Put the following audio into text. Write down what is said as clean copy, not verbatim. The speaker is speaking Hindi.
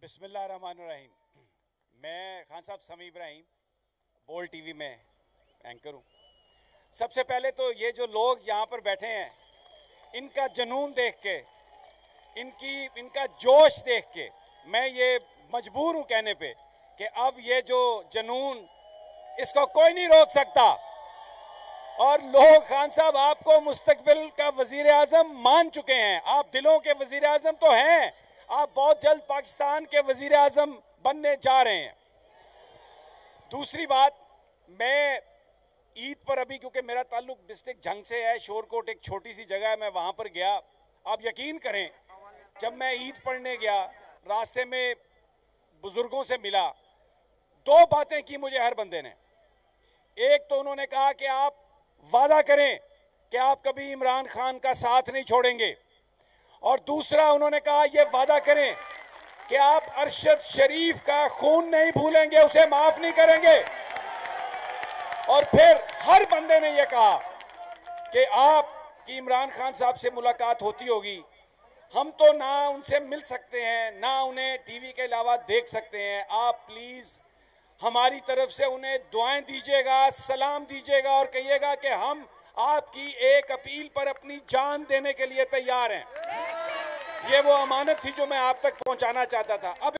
बिस्मिल्लाहिर्रहमानिर्रहीम। मैं खान साहब समी इब्राहिम, बोल टीवी में एंकर हूँ। सबसे पहले तो ये जो लोग यहाँ पर बैठे हैं, इनका जुनून देख के, इनका जोश देख के मैं ये मजबूर हूँ कहने पे कि अब ये जो जुनून, इसको कोई नहीं रोक सकता। और लोग खान साहब आपको मुस्तकबिल का वजीर आजम मान चुके हैं। आप दिलों के वजीर आजम तो हैं, आप बहुत जल्द पाकिस्तान के वजीर आजम बनने जा रहे हैं। दूसरी बात, मैं ईद पर अभी, क्योंकि मेरा ताल्लुक डिस्ट्रिक्ट झंग से है, शोरकोट एक छोटी सी जगह है, मैं वहां पर गया। आप यकीन करें, जब मैं ईद पढ़ने गया, रास्ते में बुजुर्गों से मिला, दो बातें की मुझे हर बंदे ने। एक तो उन्होंने कहा कि आप वादा करें कि आप कभी इमरान खान का साथ नहीं छोड़ेंगे, और दूसरा उन्होंने कहा ये वादा करें कि आप अरशद शरीफ का खून नहीं भूलेंगे, उसे माफ नहीं करेंगे। और फिर हर बंदे ने यह कहा कि आपकी इमरान खान साहब से मुलाकात होती होगी। हम तो ना उनसे मिल सकते हैं, ना उन्हें टीवी के अलावा देख सकते हैं। आप प्लीज हमारी तरफ से उन्हें दुआएं दीजिएगा, सलाम दीजिएगा और कहिएगा कि हम आपकी एक अपील पर अपनी जान देने के लिए तैयार हैं। ये वो अमानत थी जो मैं आप तक पहुंचाना चाहता था। अब